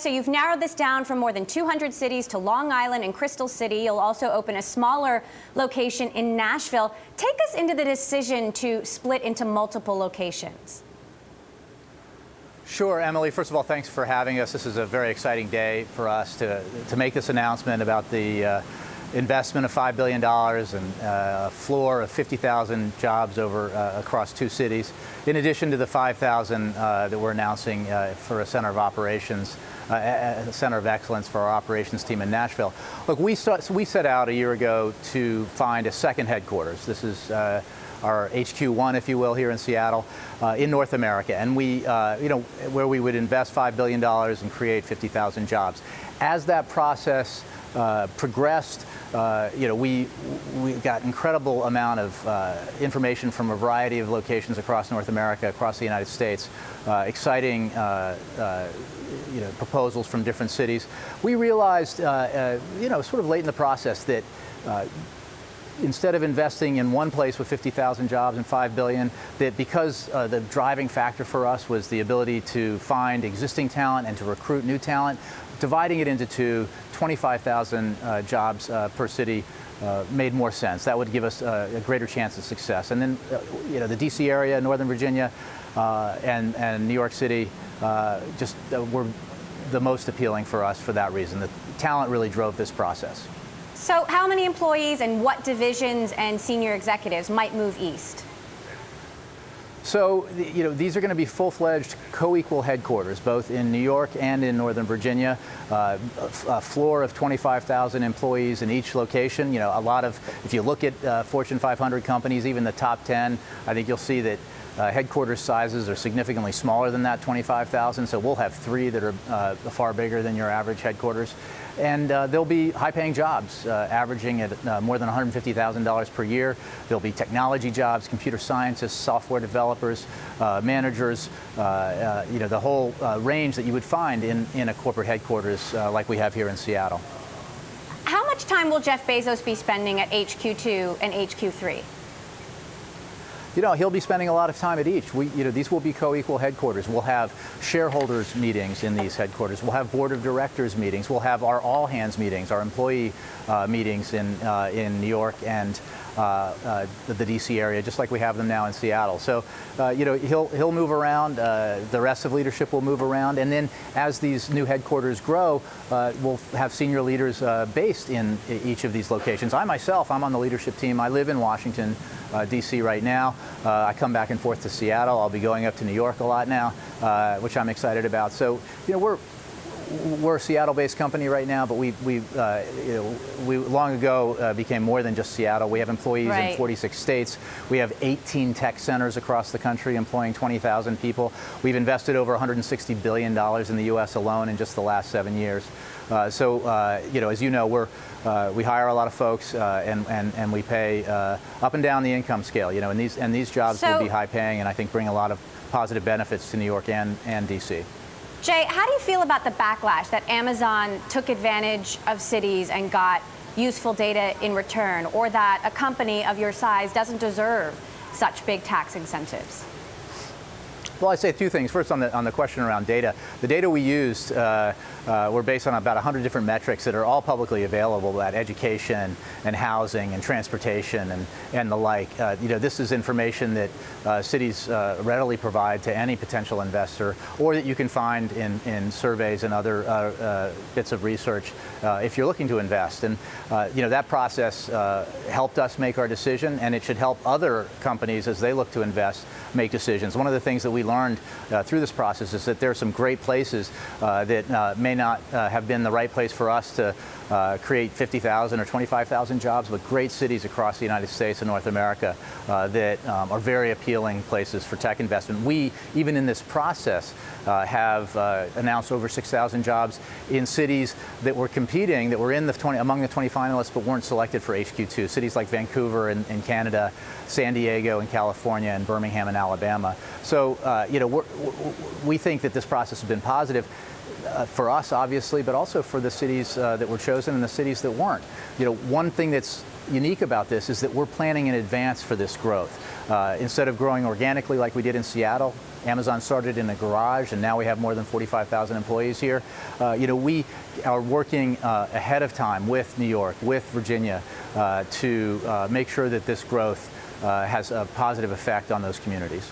So you've narrowed this down from more than 200 cities to Long Island and Crystal City. You'll also open a smaller location in Nashville. Take us into the decision to split into multiple locations. Sure, Emily. First of all, thanks for having us. This is a very exciting day for us to make this announcement about the investment of $5 billion and a floor of 50,000 jobs across two cities, in addition to the 5,000 that we're announcing for a center of operations, a center of excellence for our operations team in Nashville. Look, we set out a year ago to find a second headquarters. This is our HQ2, if you will, here in Seattle, in North America, and where we would invest $5 billion and create 50,000 jobs. As that process progressed, we got incredible amount of information from a variety of locations across North America, across the United States, exciting proposals from different cities. We realized, sort of late in the process that instead of investing in one place with 50,000 jobs and $5 billion, that because the driving factor for us was the ability to find existing talent and to recruit new talent, dividing it into two, 25,000 jobs per city made more sense. That would give us a greater chance of success. And then, the D.C. area, Northern Virginia, and New York City were the most appealing for us for that reason. The talent really drove this process. So how many employees and what divisions and senior executives might move east? So, these are going to be full-fledged, co-equal headquarters, both in New York and in Northern Virginia. A floor of 25,000 employees in each location. If you look at Fortune 500 companies, even the top 10, I think you'll see that headquarters sizes are significantly smaller than that 25,000. So we'll have three that are far bigger than your average headquarters. And there'll be high-paying jobs, averaging at more than $150,000 per year. There'll be technology jobs, computer scientists, software developers, managers, the whole range that you would find in a corporate headquarters like we have here in Seattle. How much time will Jeff Bezos be spending at HQ2 and HQ3? He'll be spending a lot of time at each. These will be co-equal headquarters. We'll have shareholders meetings in these headquarters. We'll have board of directors meetings. We'll have our all-hands meetings, our employee meetings in New York and the D.C. area, just like we have them now in Seattle. So, he'll move around. The rest of leadership will move around, and then as these new headquarters grow, we'll have senior leaders based in each of these locations. I'm on the leadership team. I live in Washington, D.C. right now. I come back and forth to Seattle. I'll be going up to New York a lot now, which I'm excited about. So, we're a Seattle-based company right now, but we long ago became more than just Seattle. We have employees in 46 states. We have 18 tech centers across the country employing 20,000 people. We've invested over $160 billion in the U.S. alone in just the last 7 years. As you know, we hire a lot of folks and we pay up and down the income scale. And these jobs will be high-paying and I think bring a lot of positive benefits to New York and D.C. Jay, how do you feel about the backlash that Amazon took advantage of cities and got useful data in return, or that a company of your size doesn't deserve such big tax incentives? Well, I'd say two things. First, on the question around data. The data we used were based on about 100 different metrics that are all publicly available about education and housing and transportation and the like. This is information that cities readily provide to any potential investor, or that you can find in surveys and other bits of research if you're looking to invest. And that process helped us make our decision, and it should help other companies as they look to invest make decisions. One of the things that we learned through this process is that there are some great places that may not have been the right place for us to create 50,000 or 25,000 jobs, but great cities across the United States and North America that are very appealing places for tech investment. We, even in this process, have announced over 6,000 jobs in cities that were competing, that were in among the 20 finalists, but weren't selected for HQ2. Cities like Vancouver in Canada, San Diego in California, and Birmingham in Alabama. So, we think that this process has been positive. For us, obviously, but also for the cities that were chosen and the cities that weren't. One thing that's unique about this is that we're planning in advance for this growth. Instead of growing organically like we did in Seattle, Amazon started in a garage, and now we have more than 45,000 employees here. We are working ahead of time with New York, with Virginia, to make sure that this growth has a positive effect on those communities.